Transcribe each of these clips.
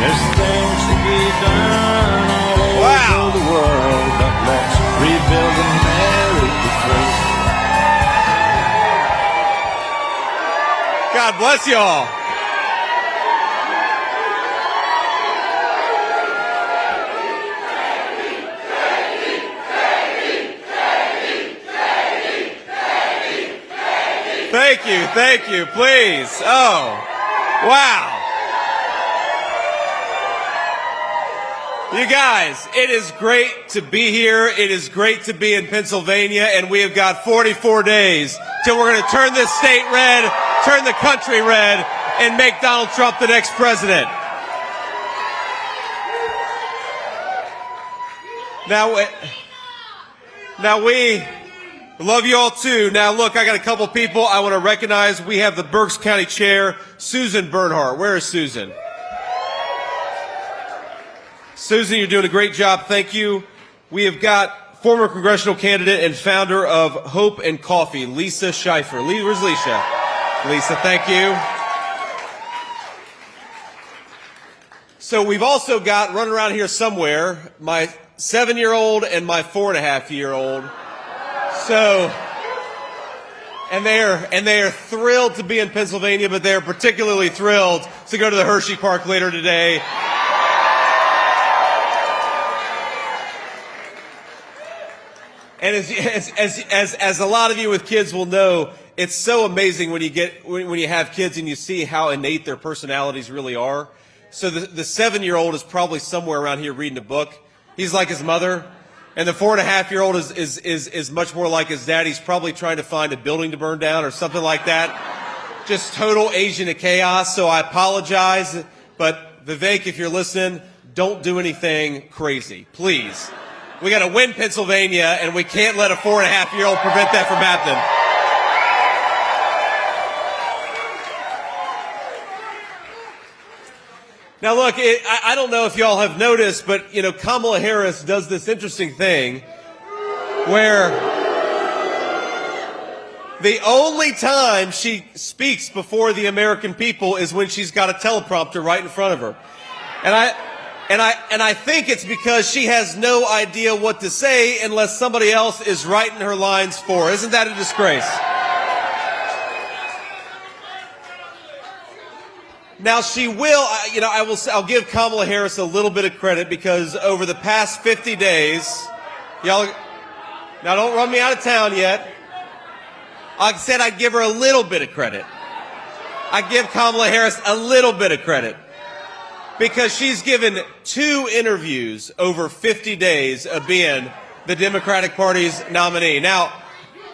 There's things to be done all over the world, but let's rebuild America first. God bless you all. Thank you, please. Oh, wow. You guys, it is great to be here. It is great to be in Pennsylvania, and we have got 44 days till we're going to turn this state red, turn the country red, and make Donald Trump the next president. Now we love you all too. Now look, I got a couple people I want to recognize. We have the Berks County Chair, Susan Bernhardt. Where is Susan? Susan, you're doing a great job. Thank you. We have got former congressional candidate and founder of Hope and Coffee, Lisa Schleifer. Where's Lisa? Lisa, thank you. So we've also got, running around here somewhere, my 7-year-old and my 4.5-year-old. So, and they are thrilled to be in Pennsylvania, but they're particularly thrilled to go to the Hershey Park later today. And as a lot of you with kids will know, it's so amazing when you have kids and you see how innate their personalities really are. So the 7-year-old is probably somewhere around here reading a book. He's like his mother. And the 4.5-year-old is much more like his dad. He's probably trying to find a building to burn down or something like that. Just total Asian of chaos. So I apologize. But Vivek, if you're listening, don't do anything crazy, please. We got to win Pennsylvania, and we can't let a 4.5-year-old prevent that from happening. Now, look, I don't know if y'all have noticed, but, Kamala Harris does this interesting thing where the only time she speaks before the American people is when she's got a teleprompter right in front of her. And I think it's because she has no idea what to say unless somebody else is writing her lines for her. Isn't that a disgrace? Now she will, I'll give Kamala Harris a little bit of credit because over the past 50 days, now don't run me out of town yet. I said I'd give her a little bit of credit. I give Kamala Harris a little bit of credit because she's given 2 interviews over 50 days of being the Democratic Party's nominee. Now,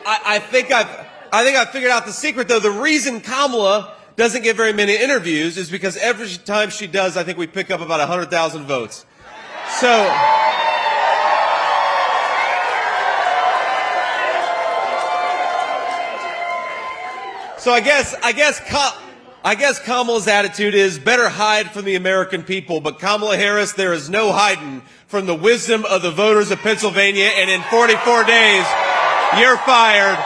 I think I've figured out the secret though. The reason Kamala doesn't get very many interviews is because every time she does, I think we pick up about 100,000 votes. So I guess Kamala's attitude is better hide from the American people, but Kamala Harris, there is no hiding from the wisdom of the voters of Pennsylvania, and in 44 days, you're fired.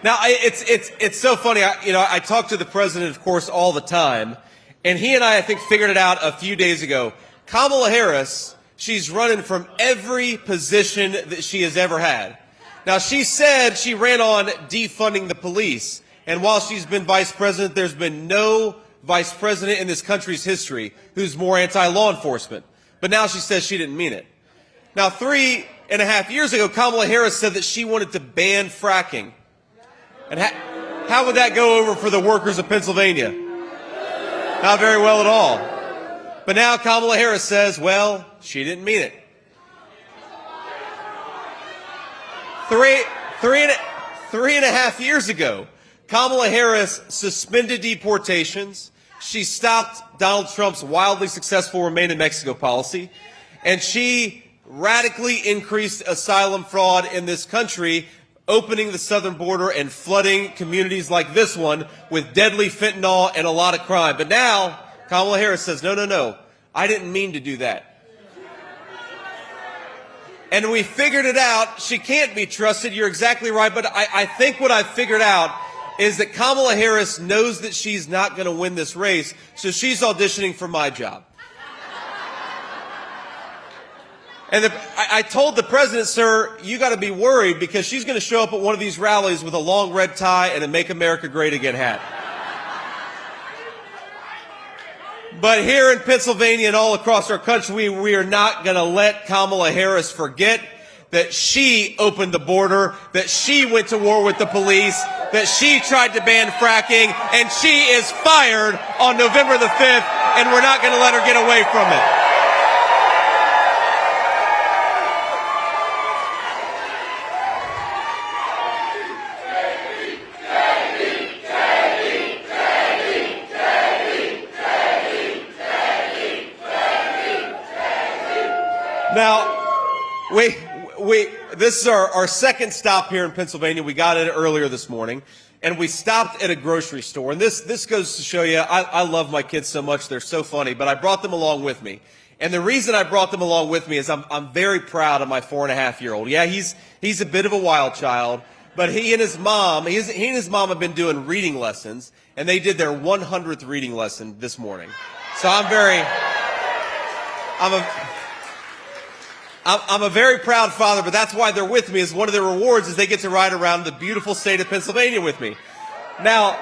Now, it's so funny. I talk to the president, of course, all the time, and he and I think, figured it out a few days ago. Kamala Harris, she's running from every position that she has ever had. Now, she said she ran on defunding the police, and while she's been vice president, there's been no vice president in this country's history who's more anti-law enforcement. But now she says she didn't mean it. Now, 3.5 years ago, Kamala Harris said that she wanted to ban fracking. And how would that go over for the workers of Pennsylvania? Not very well at all. But now Kamala Harris says, well, she didn't mean it. Three and a half years ago, Kamala Harris suspended deportations. She stopped Donald Trump's wildly successful Remain in Mexico policy. And she radically increased asylum fraud in this country, opening the southern border and flooding communities like this one with deadly fentanyl and a lot of crime. But now, Kamala Harris says, no, I didn't mean to do that. And we figured it out. She can't be trusted. You're exactly right. But I think what I've figured out is that Kamala Harris knows that she's not going to win this race, so she's auditioning for my job. And I told the president, sir, you got to be worried because she's going to show up at one of these rallies with a long red tie and a Make America Great Again hat. But here in Pennsylvania and all across our country, we are not going to let Kamala Harris forget that she opened the border, that she went to war with the police, that she tried to ban fracking, and she is fired on November the 5th, and we're not going to let her get away from it. Now, this is our second stop here in Pennsylvania. We got in earlier this morning, and we stopped at a grocery store. And this goes to show you, I love my kids so much. They're so funny, but I brought them along with me. And the reason I brought them along with me is I'm very proud of my 4.5-year-old. Yeah, he's a bit of a wild child, but he and his mom have been doing reading lessons, and they did their 100th reading lesson this morning. So I'm a very proud father, but that's why they're with me. Is one of their rewards is they get to ride around the beautiful state of Pennsylvania with me. Now,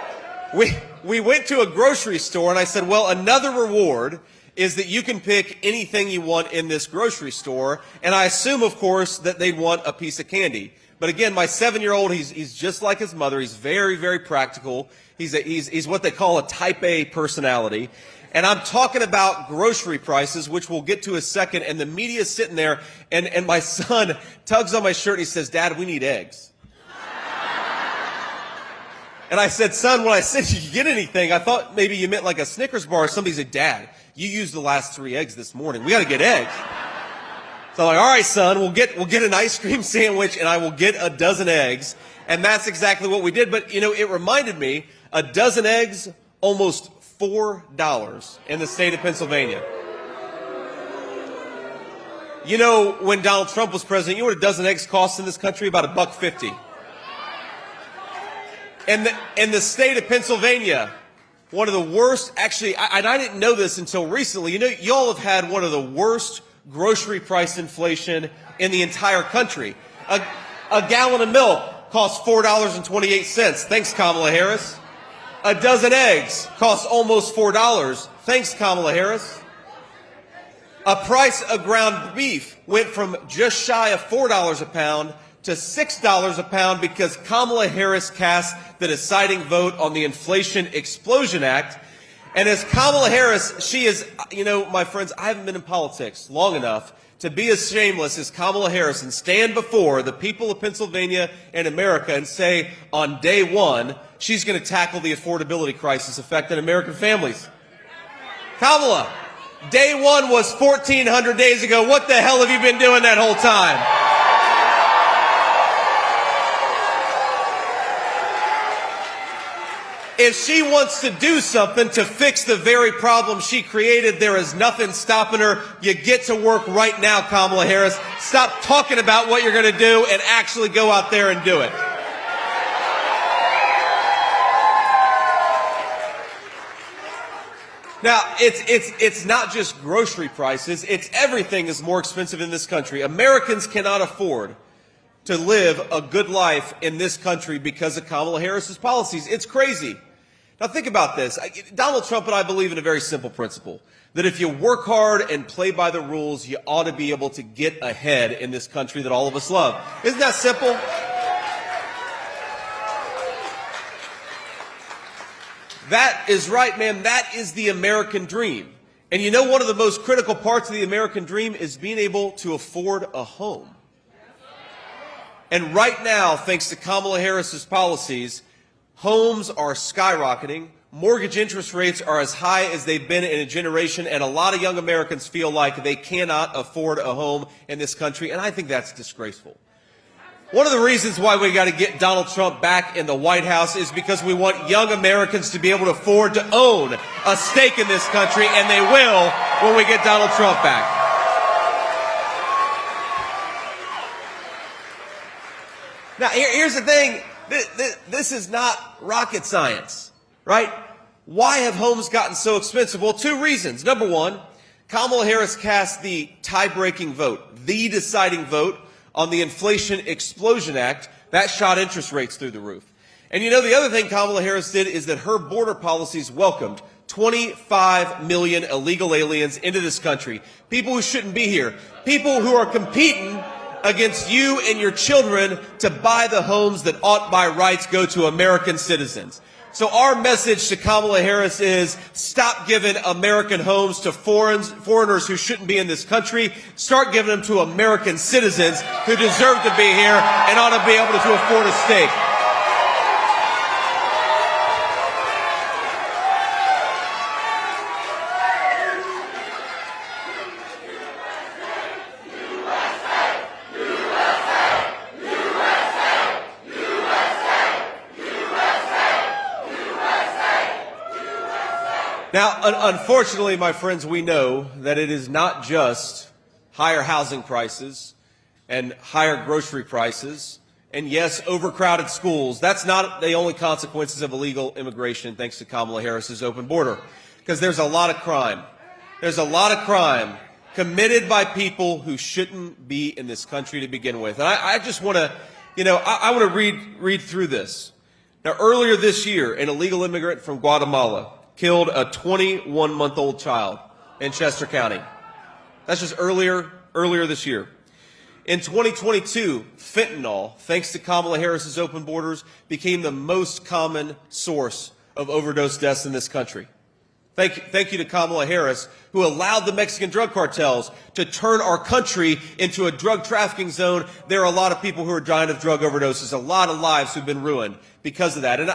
we went to a grocery store, and I said, well, another reward is that you can pick anything you want in this grocery store, and I assume, of course, that they'd want a piece of candy. But again, my 7-year-old, he's just like his mother. He's very, very practical. He's what they call a type A personality. And I'm talking about grocery prices, which we'll get to in a second, and the media's sitting there, and my son tugs on my shirt, and he says, Dad, we need eggs. And I said, son, when I said you could get anything, I thought maybe you meant like a Snickers bar or something. He said, Dad, you used the last 3 eggs this morning. We got to get eggs. So I'm like, all right, son, we'll get an ice cream sandwich, and I will get a dozen eggs. And that's exactly what we did. But, you know, it reminded me, a dozen eggs, almost $4 in the state of Pennsylvania. You know, when Donald Trump was president, you know what a dozen eggs cost in this country? About $1.50. And in the state of Pennsylvania, one of the worst, actually, I didn't know this until recently. You know, y'all have had one of the worst grocery price inflation in the entire country. A gallon of milk costs $4.28. Thanks, Kamala Harris. A dozen eggs costs almost $4. Thanks, Kamala Harris. A price of ground beef went from just shy of $4 a pound to $6 a pound because Kamala Harris cast the deciding vote on the Inflation Explosion Act. And as Kamala Harris, she is, you know, my friends, I haven't been in politics long enough to be as shameless as Kamala Harris and stand before the people of Pennsylvania and America and say on day one, she's going to tackle the affordability crisis affecting American families. Kamala, day one was 1,400 days ago. What the hell have you been doing that whole time? If she wants to do something to fix the very problem she created, there is nothing stopping her. You get to work right now, Kamala Harris. Stop talking about what you're going to do and actually go out there and do it. Now, it's not just grocery prices. It's everything is more expensive in this country. Americans cannot afford to live a good life in this country because of Kamala Harris's policies. It's crazy. Now think about this. Donald Trump and I believe in a very simple principle, that if you work hard and play by the rules, you ought to be able to get ahead in this country that all of us love. Isn't that simple? That is right, man. That is the American dream. And you know, one of the most critical parts of the American dream is being able to afford a home. And right now, thanks to Kamala Harris's policies, homes are skyrocketing. Mortgage interest rates are as high as they've been in a generation, and a lot of young Americans feel like they cannot afford a home in this country, and I think that's disgraceful. One of the reasons why we got to get Donald Trump back in the White House is because we want young Americans to be able to afford to own a stake in this country, and they will when we get Donald Trump back. Now, here's the thing. This is not rocket science, right? Why have homes gotten so expensive? Well, two reasons. Number one, Kamala Harris cast the tie-breaking vote, the deciding vote on the Inflation Explosion Act. That shot interest rates through the roof. And you know, the other thing Kamala Harris did is that her border policies welcomed 25 million illegal aliens into this country. People who shouldn't be here. People who are competing against you and your children to buy the homes that ought by rights go to American citizens. So our message to Kamala Harris is stop giving American homes to foreigners who shouldn't be in this country. Start giving them to American citizens who deserve to be here and ought to be able to afford a stake. Now, unfortunately, my friends, we know that it is not just higher housing prices and higher grocery prices and, yes, overcrowded schools. That's not the only consequences of illegal immigration, thanks to Kamala Harris's open border, because there's a lot of crime. There's a lot of crime committed by people who shouldn't be in this country to begin with. And I just want to, I want to read through this. Now, earlier this year, an illegal immigrant from Guatemala killed a 21-month-old child in Chester County. That's just earlier this year. In 2022, fentanyl, thanks to Kamala Harris's open borders, became the most common source of overdose deaths in this country. Thank you to Kamala Harris, who allowed the Mexican drug cartels to turn our country into a drug trafficking zone. There are a lot of people who are dying of drug overdoses, a lot of lives who've been ruined because of that. And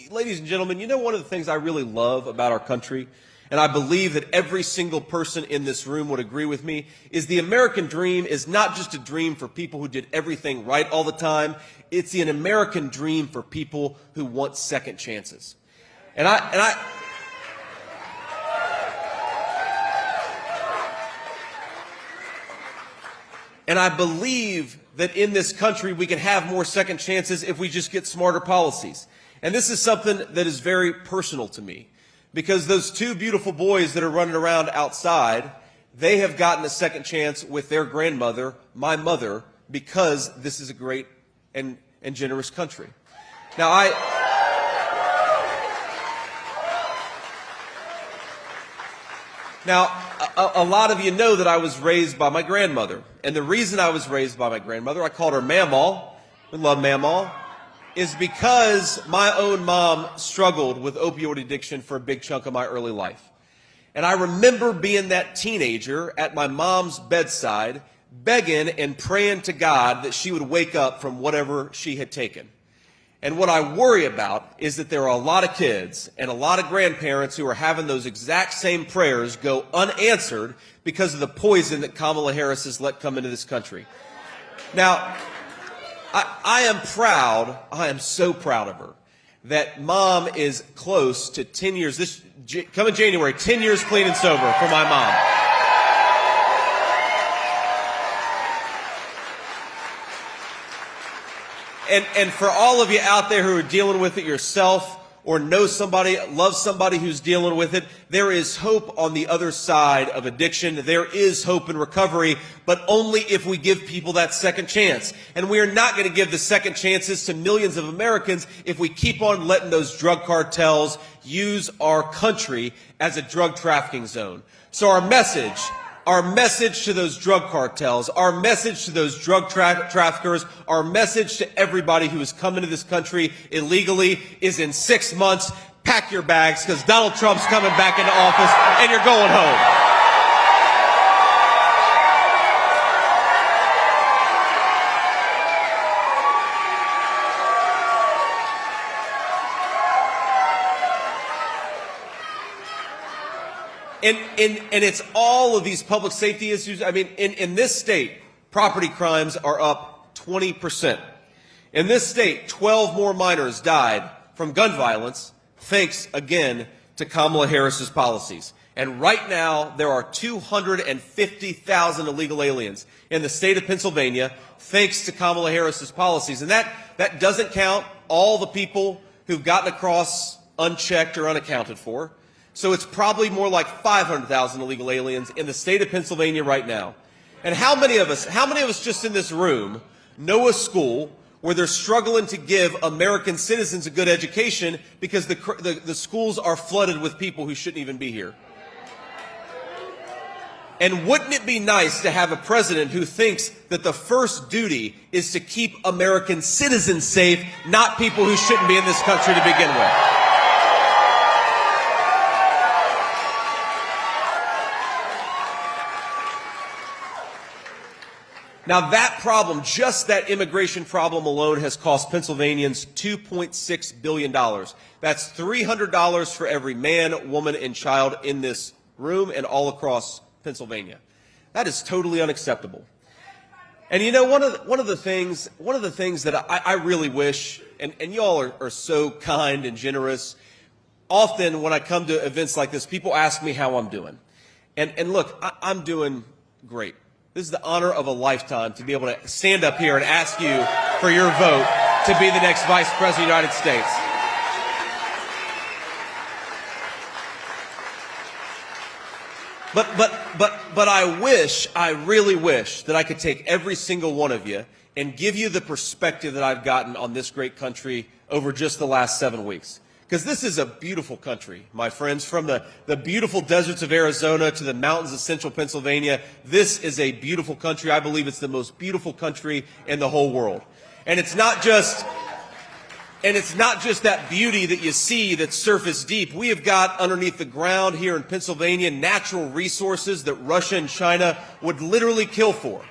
ladies and gentlemen, you know one of the things I really love about our country, and I believe that every single person in this room would agree with me, is the American dream is not just a dream for people who did everything right all the time. It's an American dream for people who want second chances. And I believe that in this country we can have more second chances if we just get smarter policies. And this is something that is very personal to me, because those two beautiful boys that are running around outside, they have gotten a second chance with their grandmother, my mother, because this is a great and generous country. Now, a lot of you know that I was raised by my grandmother. And the reason I was raised by my grandmother, I called her Mamaw, we love Mamaw, is because my own mom struggled with opioid addiction for a big chunk of my early life. And I remember being that teenager at my mom's bedside, begging and praying to God that she would wake up from whatever she had taken. And what I worry about is that there are a lot of kids and a lot of grandparents who are having those exact same prayers go unanswered because of the poison that Kamala Harris has let come into this country. Now, I am proud, I am so proud of her, that Mom is close to 10 years, coming January, 10 years clean and sober for my mom. And for all of you out there who are dealing with it yourself or know somebody, love somebody who's dealing with it, there is hope on the other side of addiction. There is hope in recovery, but only if we give people that second chance. And we are not going to give the second chances to millions of Americans if we keep on letting those drug cartels use our country as a drug trafficking zone. So our message to those drug cartels, our message to those drug traffickers, our message to everybody who has come into this country illegally is in 6 months, pack your bags, because Donald Trump's coming back into office and you're going home. And it's all of these public safety issues. I mean, in this state, property crimes are up 20%. In this state, 12 more minors died from gun violence, thanks again to Kamala Harris's policies. And right now, there are 250,000 illegal aliens in the state of Pennsylvania, thanks to Kamala Harris's policies. And that doesn't count all the people who've gotten across unchecked or unaccounted for. So it's probably more like 500,000 illegal aliens in the state of Pennsylvania right now. And how many of us just in this room know a school where they're struggling to give American citizens a good education because the schools are flooded with people who shouldn't even be here? And wouldn't it be nice to have a president who thinks that the first duty is to keep American citizens safe, not people who shouldn't be in this country to begin with? Now that problem, just that immigration problem alone, has cost Pennsylvanians $2.6 billion. That's $300 for every man, woman, and child in this room and all across Pennsylvania. That is totally unacceptable. And you know, one of the things that I really wish, and y'all are so kind and generous. Often when I come to events like this, people ask me how I'm doing. And look, I'm doing great. This is the honor of a lifetime to be able to stand up here and ask you for your vote to be the next Vice President of the United States. But I really wish that I could take every single one of you and give you the perspective that I've gotten on this great country over just the last 7 weeks. Because this is a beautiful country, my friends, from the beautiful deserts of Arizona to the mountains of central Pennsylvania. This is a beautiful country. I believe it's the most beautiful country in the whole world. And it's not just that beauty that you see that's surface deep. We have got underneath the ground here in Pennsylvania natural resources that Russia and China would literally kill for.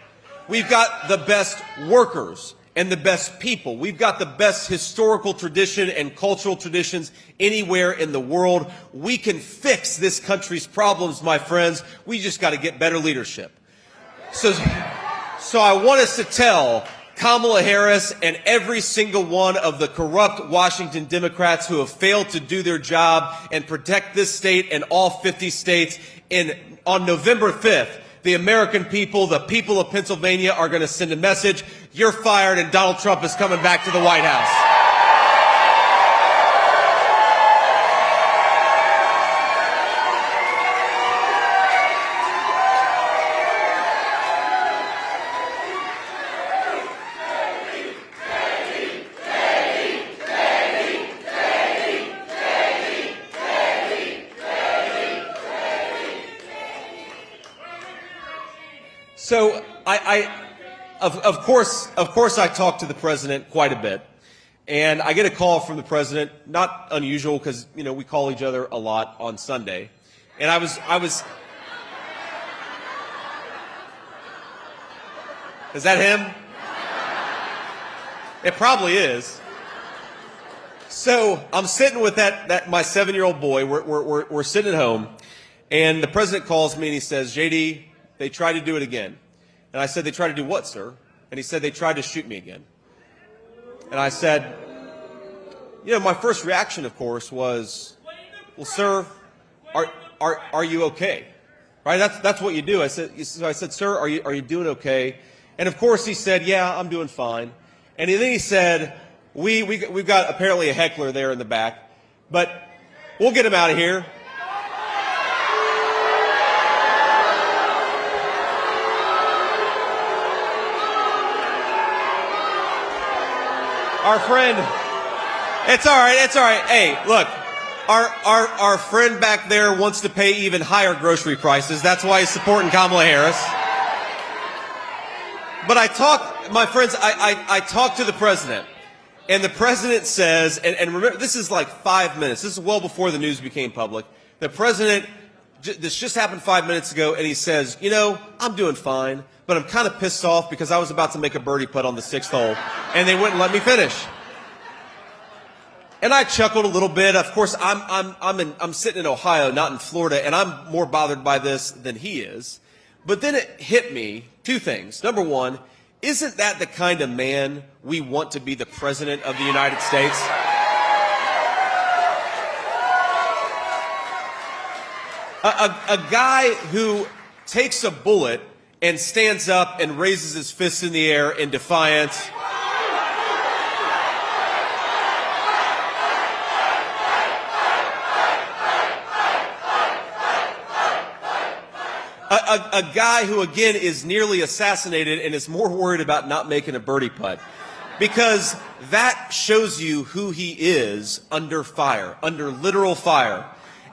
We've got the best workers and the best people. We've got the best historical tradition and cultural traditions anywhere in the world. We can fix this country's problems, my friends. We just got to get better leadership. So I want us to tell Kamala Harris and every single one of the corrupt Washington Democrats who have failed to do their job and protect this state and all 50 states on November 5th, the American people, the people of Pennsylvania, are going to send a message. You're fired and Donald Trump is coming back to the White House. So of course, I talked to the president quite a bit, and I get a call from the president. Not unusual because we call each other a lot on Sunday, and I was. Is that him? It probably is. So I'm sitting with my 7-year-old boy. We're sitting at home, and the president calls me and he says, "JD, they tried to do it again." And I said, "They tried to do what, sir?" And he said, "They tried to shoot me again." And I said, my first reaction, of course, was, "Well, sir, are you okay?" Right? That's what you do. I said, "Sir, are you doing okay?" And of course he said, "Yeah, I'm doing fine." And then he said, "We've got apparently a heckler there in the back, but we'll get him out of here." Our friend, it's all right. Hey, look, our friend back there wants to pay even higher grocery prices. That's why he's supporting Kamala Harris. But my friends, I talked to the president, and the president says, and remember, this is like 5 minutes. This is well before the news became public. The president, this just happened 5 minutes ago, and he says, "I'm doing fine, but I'm kind of pissed off because I was about to make a birdie putt on the 6th hole, and they wouldn't let me finish." And I chuckled a little bit. Of course, I'm sitting in Ohio, not in Florida, and I'm more bothered by this than he is. But then it hit me, two things. Number one, isn't that the kind of man we want to be the president of the United States? A guy who takes a bullet and stands up and raises his fists in the air in defiance. a guy who, again, is nearly assassinated and is more worried about not making a birdie putt. Because that shows you who he is under fire, under literal fire.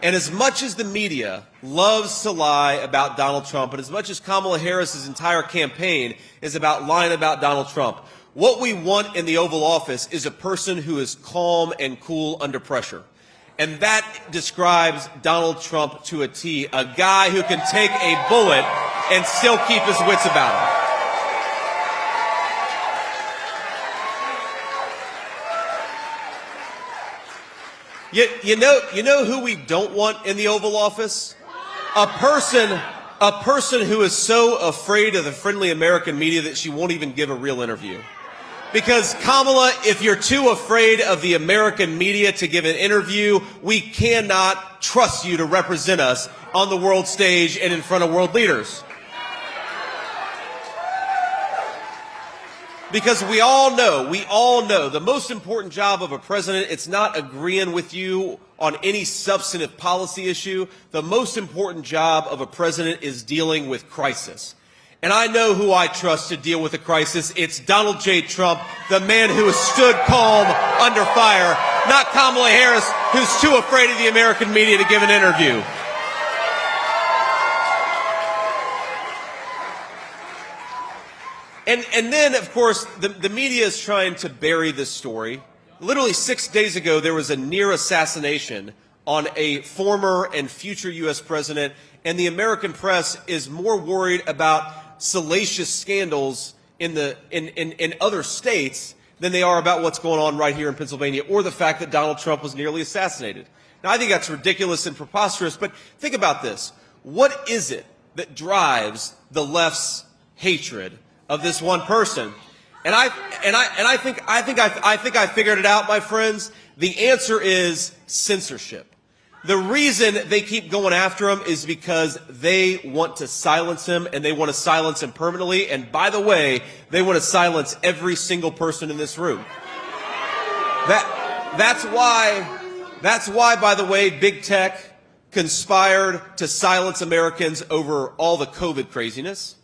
And as much as the media loves to lie about Donald Trump, and as much as Kamala Harris's entire campaign is about lying about Donald Trump, what we want in the Oval Office is a person who is calm and cool under pressure. And that describes Donald Trump to a T, a guy who can take a bullet and still keep his wits about him. You know who we don't want in the Oval Office? A person who is so afraid of the friendly American media that she won't even give a real interview. Because, Kamala, if you're too afraid of the American media to give an interview, we cannot trust you to represent us on the world stage and in front of world leaders. Because we all know, the most important job of a president, it's not agreeing with you on any substantive policy issue. The most important job of a president is dealing with crisis. And I know who I trust to deal with a crisis. It's Donald J. Trump, the man who has stood calm under fire, not Kamala Harris, who's too afraid of the American media to give an interview. And then, of course, the media is trying to bury this story. Literally 6 days ago, there was a near assassination on a former and future U.S. president, and the American press is more worried about salacious scandals in other states than they are about what's going on right here in Pennsylvania, or the fact that Donald Trump was nearly assassinated. Now, I think that's ridiculous and preposterous, but think about this. What is it that drives the left's hatred of this one person? And I think I figured it out, my friends. The answer is censorship. The reason they keep going after him is because they want to silence him, and they want to silence him permanently. And by the way, they want to silence every single person in this room. That's why, by the way, big tech conspired to silence Americans over all the COVID craziness.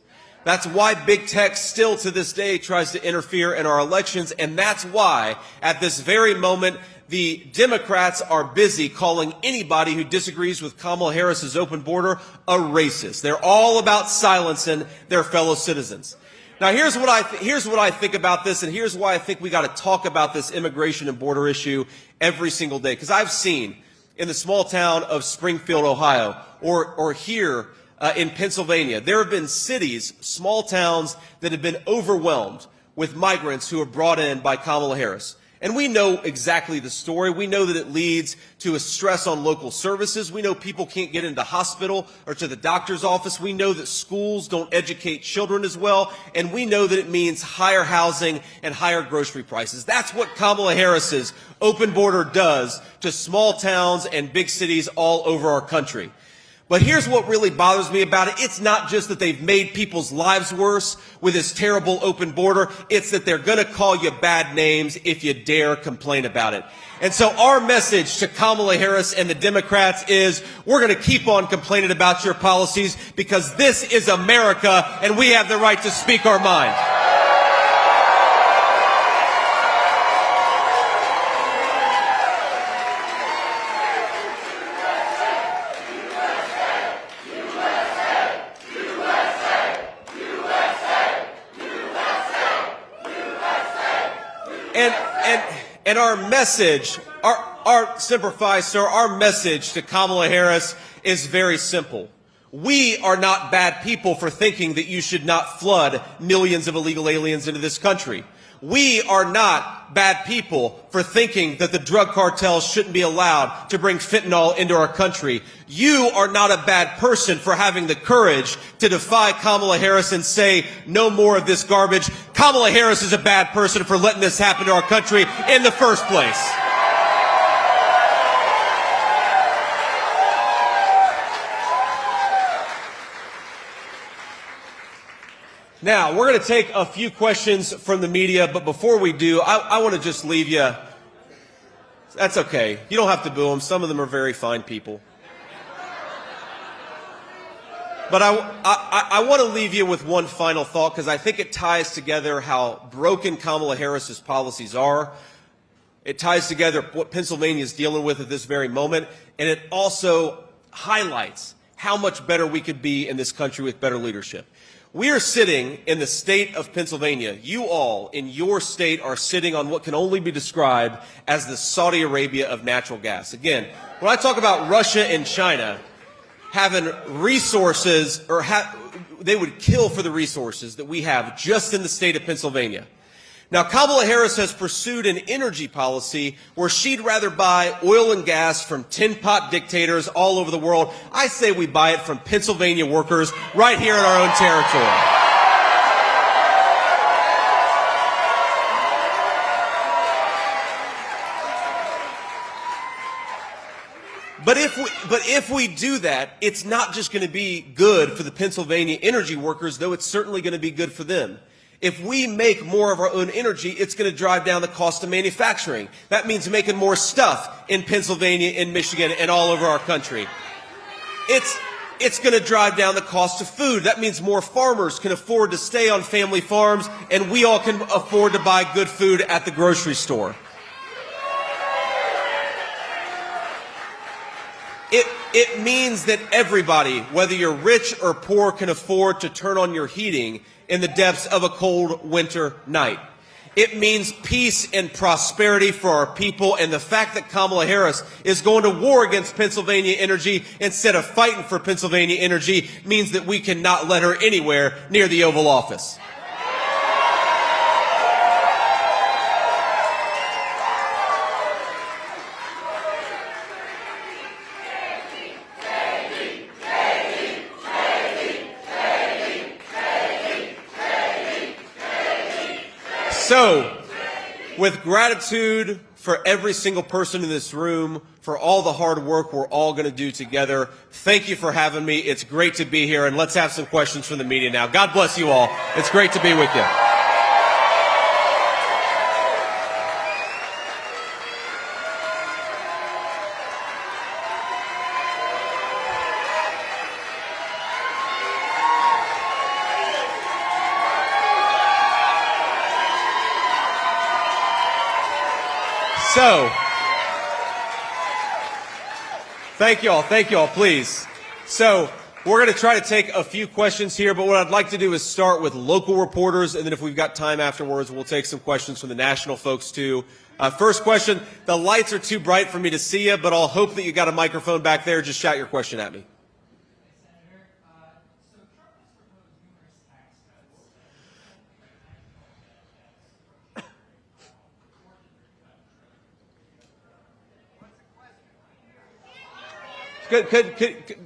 That's why big tech still to this day tries to interfere in our elections. And that's why, at this very moment, the Democrats are busy calling anybody who disagrees with Kamala Harris's open border a racist. They're all about silencing their fellow citizens. Now, here's what I think about this, and here's why I think we got to talk about this immigration and border issue every single day. Because I've seen in the small town of Springfield, Ohio, or here in Pennsylvania, there have been cities, small towns that have been overwhelmed with migrants who are brought in by Kamala Harris. And we know exactly the story. We know that it leads to a stress on local services. We know people can't get into hospital or to the doctor's office. We know that schools don't educate children as well. And we know that it means higher housing and higher grocery prices. That's what Kamala Harris's open border does to small towns and big cities all over our country. But here's what really bothers me about it. It's not just that they've made people's lives worse with this terrible open border. It's that they're going to call you bad names if you dare complain about it. And so our message to Kamala Harris and the Democrats is we're going to keep on complaining about your policies because this is America and we have the right to speak our mind. And our message, our Simplify, sir, our message to Kamala Harris is very simple. We are not bad people for thinking that you should not flood millions of illegal aliens into this country. We are not bad people for thinking that the drug cartels shouldn't be allowed to bring fentanyl into our country. You are not a bad person for having the courage to defy Kamala Harris and say no more of this garbage. Kamala Harris is a bad person for letting this happen to our country in the first place. Now, we're going to take a few questions from the media, but before we do, I want to just leave you. That's okay. You don't have to boo them. Some of them are very fine people. But I want to leave you with one final thought, because I think it ties together how broken Kamala Harris's policies are. It ties together what Pennsylvania is dealing with at this very moment, and it also highlights how much better we could be in this country with better leadership. We are sitting in the state of Pennsylvania. You all in your state are sitting on what can only be described as the Saudi Arabia of natural gas. Again, when I talk about Russia and China having resources, or they would kill for the resources that we have just in the state of Pennsylvania. Now, Kamala Harris has pursued an energy policy where she'd rather buy oil and gas from tin-pot dictators all over the world. I say we buy it from Pennsylvania workers right here in our own territory. But if we do that, it's not just going to be good for the Pennsylvania energy workers, though it's certainly going to be good for them. If we make more of our own energy, it's going to drive down the cost of manufacturing. That means making more stuff in Pennsylvania, in Michigan, and all over our country. It's going to drive down the cost of food. That means more farmers can afford to stay on family farms, and we all can afford to buy good food at the grocery store. It means that everybody, whether you're rich or poor, can afford to turn on your heating in the depths of a cold winter night. It means peace and prosperity for our people, and the fact that Kamala Harris is going to war against Pennsylvania energy instead of fighting for Pennsylvania energy means that we cannot let her anywhere near the Oval Office. So, with gratitude for every single person in this room, for all the hard work we're all going to do together, thank you for having me. It's great to be here, and let's have some questions from the media now. God bless you all. It's great to be with you. So, thank you all, please. So, we're going to try to take a few questions here, but what I'd like to do is start with local reporters, and then if we've got time afterwards, we'll take some questions from the national folks too. First question, the lights are too bright for me to see you, but I'll hope that you got a microphone back there. Just shout your question at me.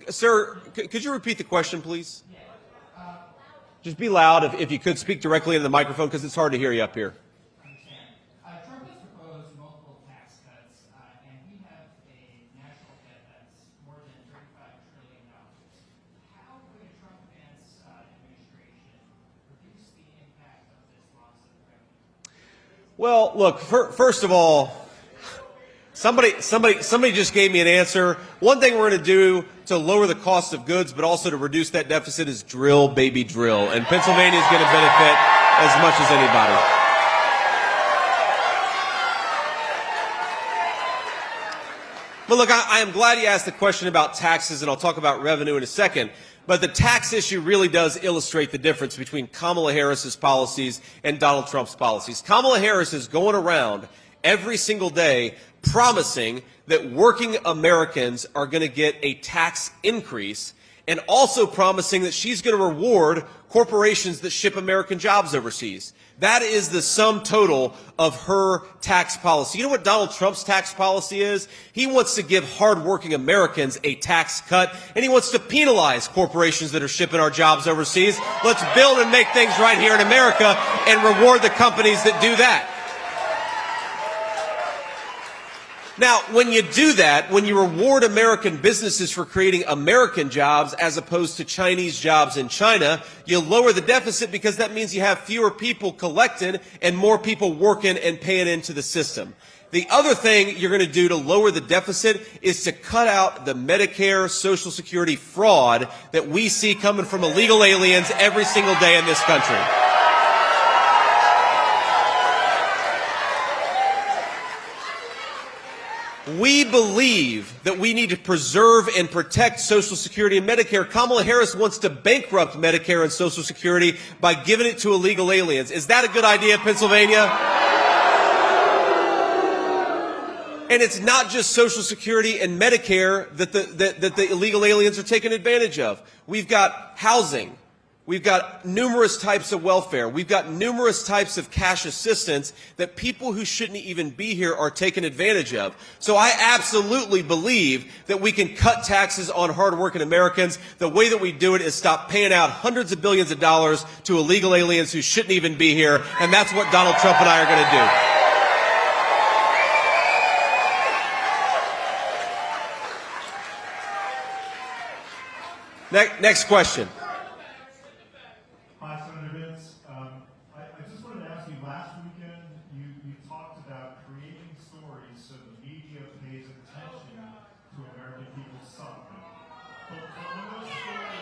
Sir, could you repeat the question, please? Just be loud if you could speak directly into the microphone, because it's hard to hear you up here. Trump has proposed multiple tax cuts, and we have a national debt that's more than $35 trillion. How would a Trump-Vance administration reduce the impact of this loss of revenue? Well, look, first of all, Somebody just gave me an answer. One thing we're going to do to lower the cost of goods, but also to reduce that deficit, is drill, baby, drill. And Pennsylvania is going to benefit as much as anybody. But look, I am glad you asked the question about taxes, and I'll talk about revenue in a second. But the tax issue really does illustrate the difference between Kamala Harris's policies and Donald Trump's policies. Kamala Harris is going around every single day promising that working Americans are going to get a tax increase, and also promising that she's going to reward corporations that ship American jobs overseas. That is the sum total of her tax policy. You know what Donald Trump's tax policy is? He wants to give hardworking Americans a tax cut, and he wants to penalize corporations that are shipping our jobs overseas. Let's build and make things right here in America and reward the companies that do that. Now, when you do that, when you reward American businesses for creating American jobs as opposed to Chinese jobs in China, you lower the deficit, because that means you have fewer people collecting and more people working and paying into the system. The other thing you're going to do to lower the deficit is to cut out the Medicare, Social Security fraud that we see coming from illegal aliens every single day in this country. We believe that we need to preserve and protect Social Security and Medicare. Kamala Harris wants to bankrupt Medicare and Social Security by giving it to illegal aliens. Is that a good idea, Pennsylvania? And it's not just Social Security and Medicare that the illegal aliens are taking advantage of. We've got housing. We've got numerous types of welfare. We've got numerous types of cash assistance that people who shouldn't even be here are taking advantage of. So I absolutely believe that we can cut taxes on hardworking Americans. The way that we do it is stop paying out hundreds of billions of dollars to illegal aliens who shouldn't even be here. And that's what Donald Trump and I are going to do. Next question. Hi, Senator Vance. I just wanted to ask you, last weekend you talked about creating stories so the media pays attention to American people's suffering. But when those stories...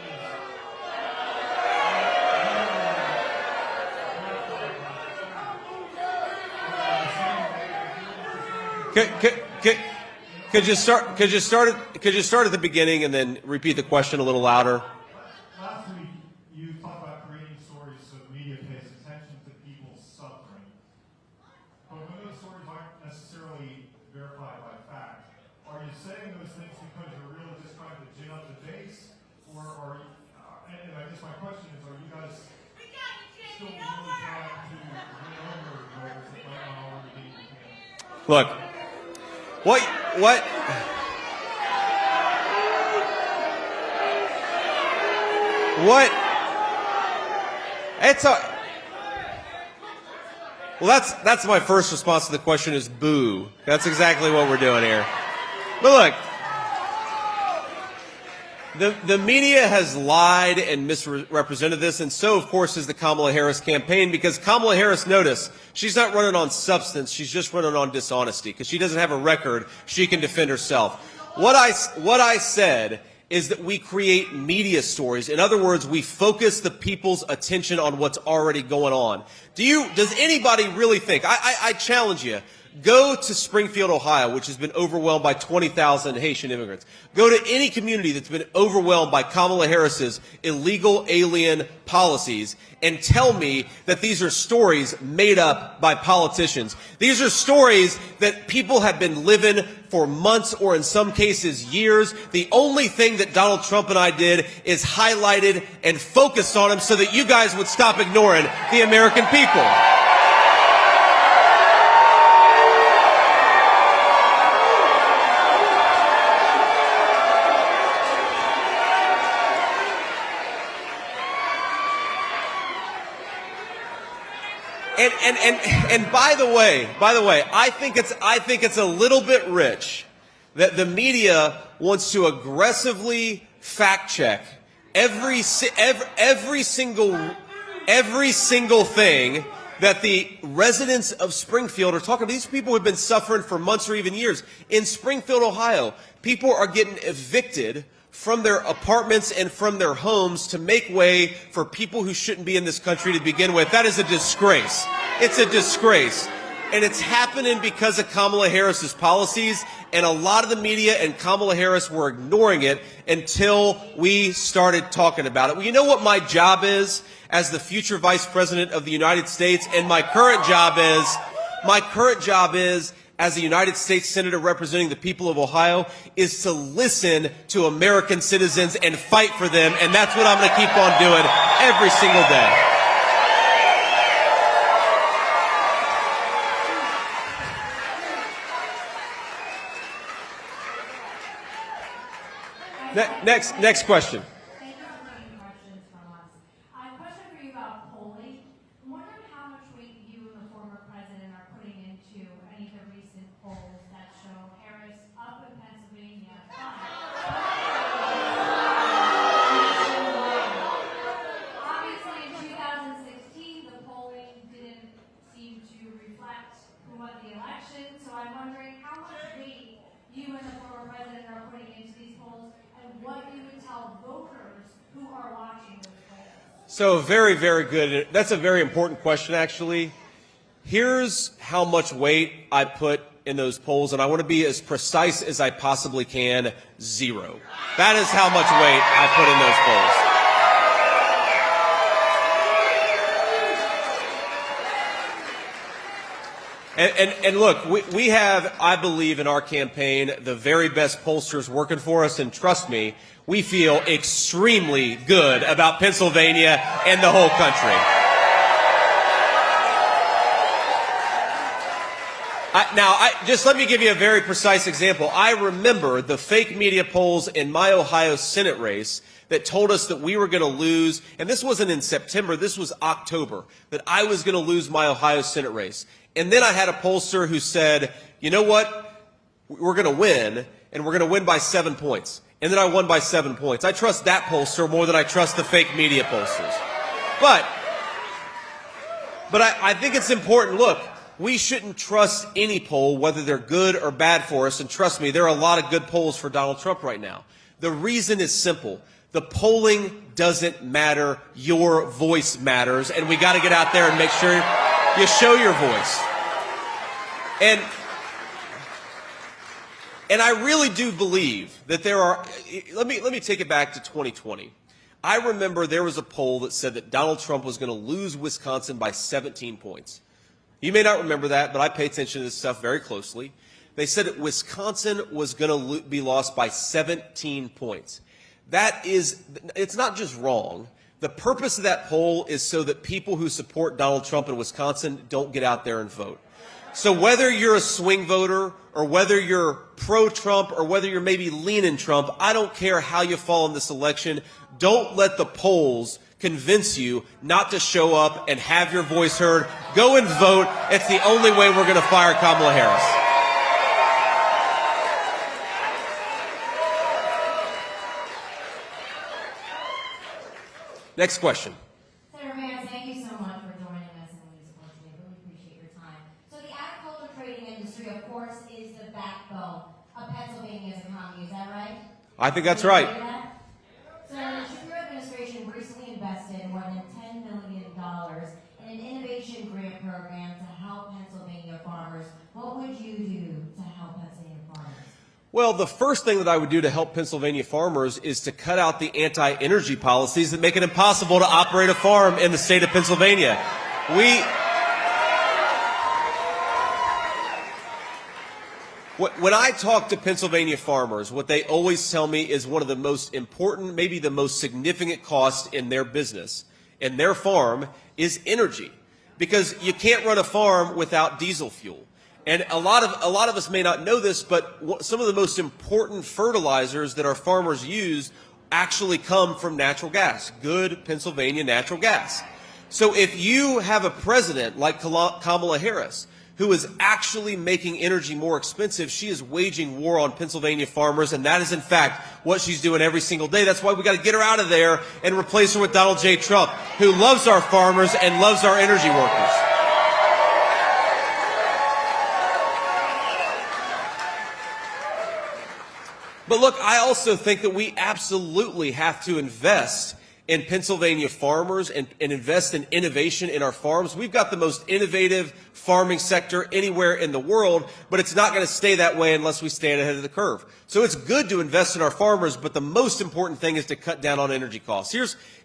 Could you start at the beginning and then repeat the question a little louder? Last week, you talked about creating stories so the media pays attention to people's suffering. But when those stories aren't necessarily verified by fact, are you saying those things because you're really just trying to gin up the base? Or are you, and I guess my question is, are you guys still really trying to win over voters that might not already be in the camp? Look, what? Well, that's my first response to the question is boo. That's exactly what we're doing here. But look, the media has lied and misrepresented this, and so, of course, is the Kamala Harris campaign, because Kamala Harris, notice, she's not running on substance, she's just running on dishonesty, because she doesn't have a record she can defend herself. What I said is that we create media stories. In other words, we focus the people's attention on what's already going on. Does anybody really think, I challenge you, go to Springfield, Ohio, which has been overwhelmed by 20,000 Haitian immigrants. Go to any community that's been overwhelmed by Kamala Harris's illegal alien policies and tell me that these are stories made up by politicians. These are stories that people have been living for months or in some cases years. The only thing that Donald Trump and I did is highlighted and focused on them so that you guys would stop ignoring the American people. And by the way, I think it's a little bit rich that the media wants to aggressively fact check every single thing that the residents of Springfield are talking about. These people have been suffering for months or even years. In Springfield, Ohio, people are getting evicted from their apartments and from their homes to make way for people who shouldn't be in this country to begin with. That is a disgrace. It's a disgrace. And it's happening because of Kamala Harris's policies, and a lot of the media and Kamala Harris were ignoring it until we started talking about it. Well, you know what my job is as the future Vice President of the United States, and my current job is as a United States Senator representing the people of Ohio, is to listen to American citizens and fight for them, and that's what I'm going to keep on doing every single day. Next question. Thank you for taking questions from us. A question for you about polling. I'm wondering how much weight you and the former president are putting into any of the recent polls that show Harris up in Pennsylvania. Obviously, in 2016, the polling didn't seem to reflect who won the election. So I'm wondering tell voters who are watching those polls? So very, very good. That's a very important question, actually. Here's how much weight I put in those polls, and I want to be as precise as I possibly can, 0. That is how much weight I put in those polls. And look, we have, I believe, in our campaign, the very best pollsters working for us, and trust me, we feel extremely good about Pennsylvania and the whole country. Just let me give you a very precise example. I remember the fake media polls in my Ohio Senate race that told us that we were going to lose, and this wasn't in September, this was October, that I was going to lose my Ohio Senate race. And then I had a pollster who said, you know what, we're going to win, and we're going to win by 7 points. And then I won by 7 points. I trust that pollster more than I trust the fake media pollsters. But I think it's important, look, we shouldn't trust any poll, whether they're good or bad for us. And trust me, there are a lot of good polls for Donald Trump right now. The reason is simple. The polling doesn't matter. Your voice matters. And we got to get out there and make sure you show your voice. And I really do believe that there are, let me take it back to 2020. I remember there was a poll that said that Donald Trump was going to lose Wisconsin by 17 points. You may not remember that, but I pay attention to this stuff very closely. They said that Wisconsin was going to be lost by 17 points. It's not just wrong. The purpose of that poll is so that people who support Donald Trump in Wisconsin don't get out there and vote. So whether you're a swing voter or whether you're pro-Trump or whether you're maybe leaning Trump, I don't care how you fall in this election. Don't let the polls convince you not to show up and have your voice heard. Go and vote. It's the only way we're going to fire Kamala Harris. Next question. Senator Vance, thank you so much for joining us in Leesport today. Really appreciate your time. So the agriculture trading industry, of course, is the backbone of Pennsylvania's economy. Is that right? I think that's right. So the Shapiro administration recently invested more than $10 million in an innovation grant program to help Pennsylvania farmers. What would you do to help Pennsylvania farmers? Well, the first thing that I would do to help Pennsylvania farmers is to cut out the anti-energy policies that make it impossible to operate a farm in the state of Pennsylvania. When I talk to Pennsylvania farmers, what they always tell me is one of the most important, maybe the most significant cost in their business, in their farm, is energy. Because you can't run a farm without diesel fuel. And a lot of us may not know this, but some of the most important fertilizers that our farmers use actually come from natural gas, good Pennsylvania natural gas. So if you have a president like Kamala Harris, who is actually making energy more expensive, she is waging war on Pennsylvania farmers, and that is, in fact, what she's doing every single day. That's why we got to get her out of there and replace her with Donald J. Trump, who loves our farmers and loves our energy workers. But look, I also think that we absolutely have to invest in Pennsylvania farmers and invest in innovation in our farms. We've got the most innovative farming sector anywhere in the world, but it's not going to stay that way unless we stay ahead of the curve. So it's good to invest in our farmers, but the most important thing is to cut down on energy costs.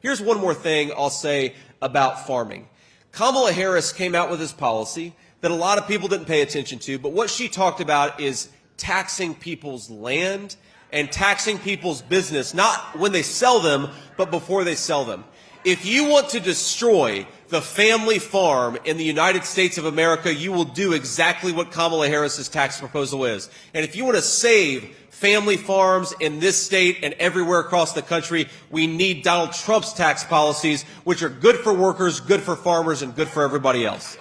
Here's one more thing I'll say about farming. Kamala Harris came out with this policy that a lot of people didn't pay attention to, but what she talked about is taxing people's land and taxing people's business, not when they sell them, but before they sell them. If you want to destroy the family farm in the United States of America, you will do exactly what Kamala Harris's tax proposal is. And if you want to save family farms in this state and everywhere across the country, we need Donald Trump's tax policies, which are good for workers, good for farmers, and good for everybody else.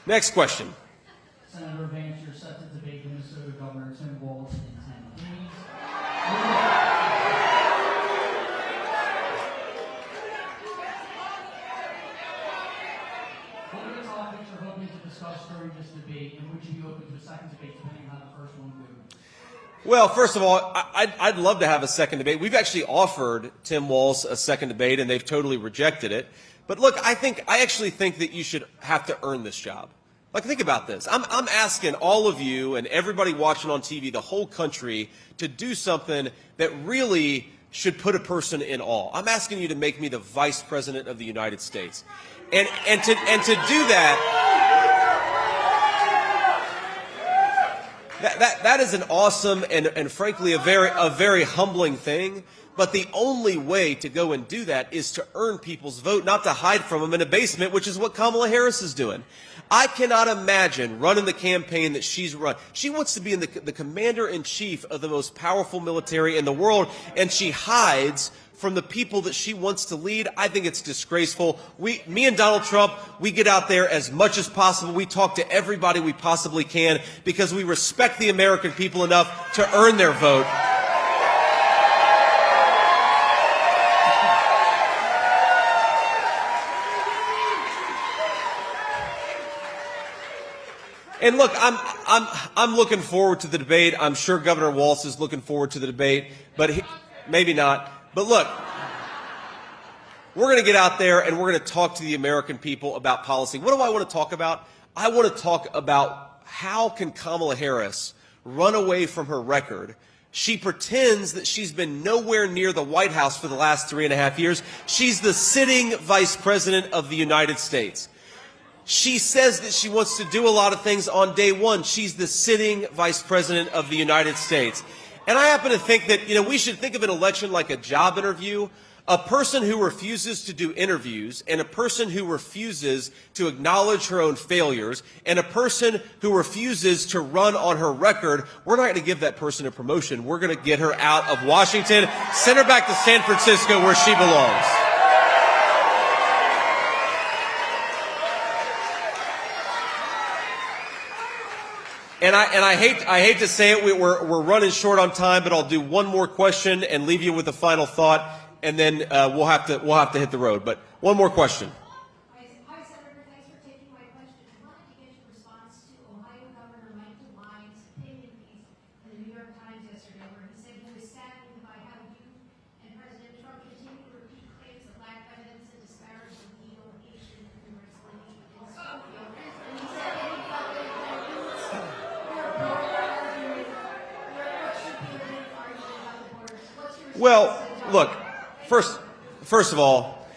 Next question. Senator Vance, you're set to debate Minnesota Governor Tim Walz in 10 days. What are the topics are hoping to discuss during this debate, and would you be open to a second debate depending on how the first one goes? Well, first of all, I'd love to have a second debate. We've actually offered Tim Walz a second debate, and they've totally rejected it. But look, I actually think that you should have to earn this job. Like, think about this. I'm asking all of you and everybody watching on TV, the whole country, to do something that really should put a person in awe. I'm asking you to make me the Vice President of the United States. And to do that is an awesome and frankly a very humbling thing. But the only way to go and do that is to earn people's vote, not to hide from them in a basement, which is what Kamala Harris is doing. I cannot imagine running the campaign that she's run. She wants to be in the commander-in-chief of the most powerful military in the world, and she hides from the people that she wants to lead. I think it's disgraceful. Me and Donald Trump, we get out there as much as possible. We talk to everybody we possibly can because we respect the American people enough to earn their vote. And look, I'm looking forward to the debate. I'm sure Governor Walz is looking forward to the debate, but maybe not. But look, we're going to get out there and we're going to talk to the American people about policy. What do I want to talk about? I want to talk about how can Kamala Harris run away from her record. She pretends that she's been nowhere near the White House for the last 3.5 years. She's the sitting Vice President of the United States. She says that she wants to do a lot of things on day one. She's the sitting Vice President of the United States. And I happen to think that, we should think of an election like a job interview. A person who refuses to do interviews, and a person who refuses to acknowledge her own failures, and a person who refuses to run on her record, we're not going to give that person a promotion. We're going to get her out of Washington, send her back to San Francisco where she belongs. And I hate to say it, we're running short on time, but I'll do one more question and leave you with a final thought, and then we'll have to hit the road. But one more question. Hi, Senator. Thanks for taking my question. I wanted to get your response to Ohio Governor Mike DeWine's opinion piece in the New York Times yesterday, where he said he was saddened by how you and President Trump continue to repeat claims of lack of evidence and disparage the legal Haitian immigrants living in Spokane. And he said that he felt that well, look, first of all,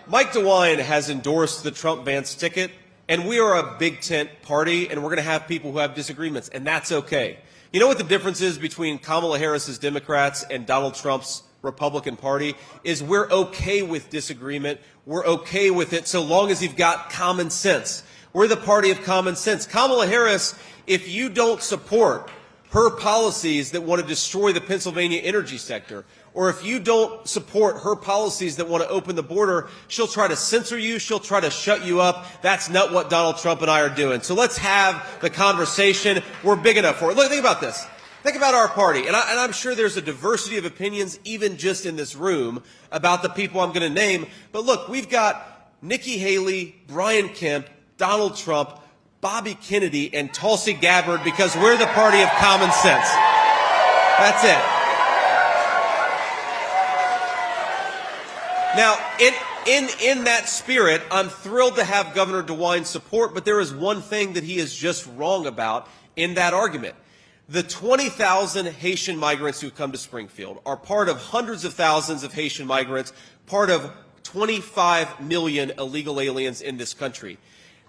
Mike DeWine has endorsed the Trump-Vance ticket, and we are a big tent party, and we're going to have people who have disagreements, and that's okay. You know what the difference is between Kamala Harris's Democrats and Donald Trump's Republican Party is we're okay with disagreement. We're okay with it so long as you've got common sense. We're the party of common sense. Kamala Harris, if you don't support her policies that want to destroy the Pennsylvania energy sector, or if you don't support her policies that want to open the border, she'll try to censor you, she'll try to shut you up. That's not what Donald Trump and I are doing. So let's have the conversation. We're big enough for it. Look, think about this. Think about our party, and I'm sure there's a diversity of opinions, even just in this room, about the people I'm going to name. But look, we've got Nikki Haley, Brian Kemp, Donald Trump, Bobby Kennedy, and Tulsi Gabbard because we're the party of common sense. That's it. Now, in that spirit, I'm thrilled to have Governor DeWine's support, but there is one thing that he is just wrong about in that argument. The 20,000 Haitian migrants who come to Springfield are part of hundreds of thousands of Haitian migrants, part of 25 million illegal aliens in this country.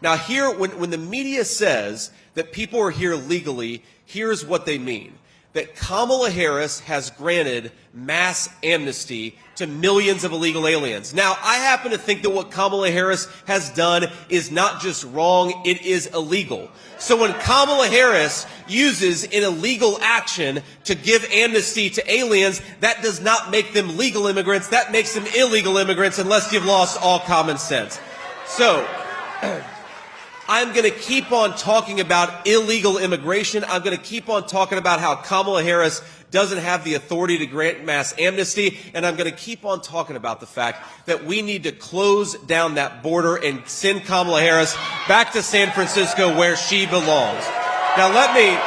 Now here, when the media says that people are here legally, here's what they mean. That Kamala Harris has granted mass amnesty to millions of illegal aliens. Now, I happen to think that what Kamala Harris has done is not just wrong, it is illegal. So when Kamala Harris uses an illegal action to give amnesty to aliens, that does not make them legal immigrants, that makes them illegal immigrants unless you've lost all common sense. So, I'm going to keep on talking about illegal immigration. I'm going to keep on talking about how Kamala Harris doesn't have the authority to grant mass amnesty. And I'm going to keep on talking about the fact that we need to close down that border and send Kamala Harris back to San Francisco where she belongs. Now, let me...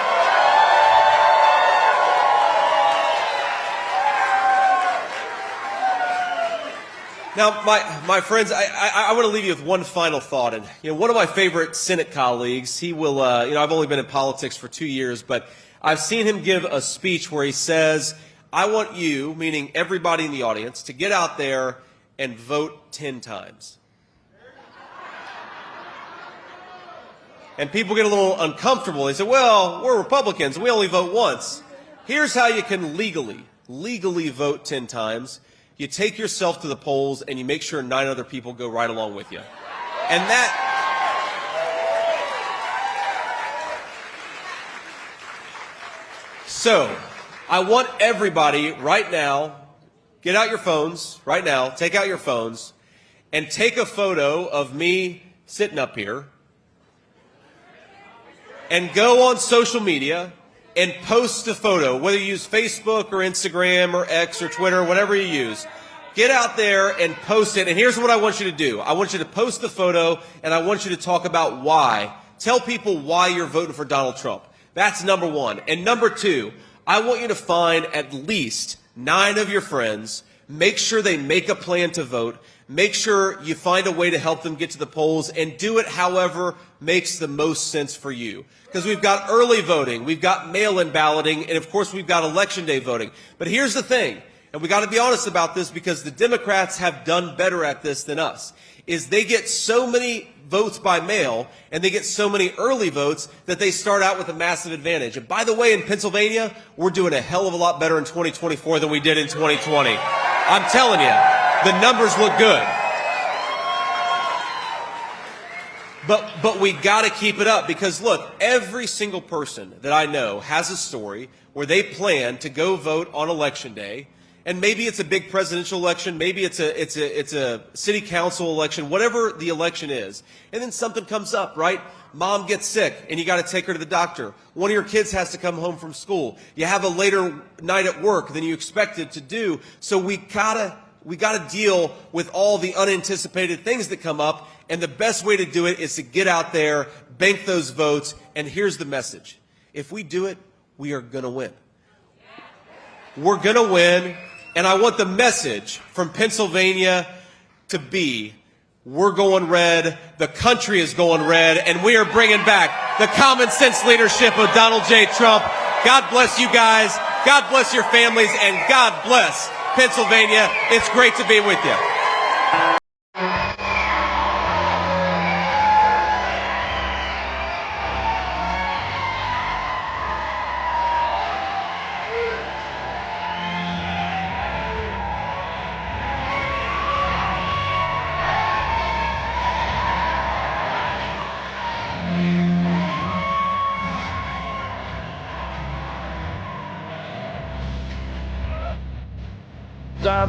Now, my friends, I want to leave you with one final thought. And, one of my favorite Senate colleagues, he will, I've only been in politics for 2 years, but I've seen him give a speech where he says, I want you, meaning everybody in the audience, to get out there and vote 10 times. And people get a little uncomfortable. They say, well, we're Republicans. We only vote once. Here's how you can legally vote 10 times. You take yourself to the polls and you make sure 9 other people go right along with you. And So, I want everybody right now, get out your phones right now, take out your phones, and take a photo of me sitting up here, and go on social media and post a photo, whether you use Facebook or Instagram or X or Twitter, whatever you use. Get out there and post it. And here's what I want you to do. I want you to post the photo, and I want you to talk about why. Tell people why you're voting for Donald Trump. That's number one. And number two, I want you to find at least 9 of your friends. Make sure they make a plan to vote. Make sure you find a way to help them get to the polls, and do it however makes the most sense for you. Because we've got early voting, we've got mail-in balloting, and of course we've got election day voting. But here's the thing, and we got to be honest about this because the Democrats have done better at this than us, is they get so many votes by mail and they get so many early votes that they start out with a massive advantage. And by the way, in Pennsylvania, we're doing a hell of a lot better in 2024 than we did in 2020. I'm telling you, the numbers look good. But we got to keep it up because, look, every single person that I know has a story where they plan to go vote on Election Day, and maybe it's a big presidential election, maybe it's a city council election, whatever the election is, and then something comes up, right? Mom gets sick, and you got to take her to the doctor. One of your kids has to come home from school. You have a later night at work than you expected to do, so we gotta deal with all the unanticipated things that come up, and the best way to do it is to get out there, bank those votes, and here's the message. If we do it, we are going to win. We're going to win, and I want the message from Pennsylvania to be, we're going red, the country is going red, and we are bringing back the common sense leadership of Donald J. Trump. God bless you guys, God bless your families, and God bless Pennsylvania. It's great to be with you.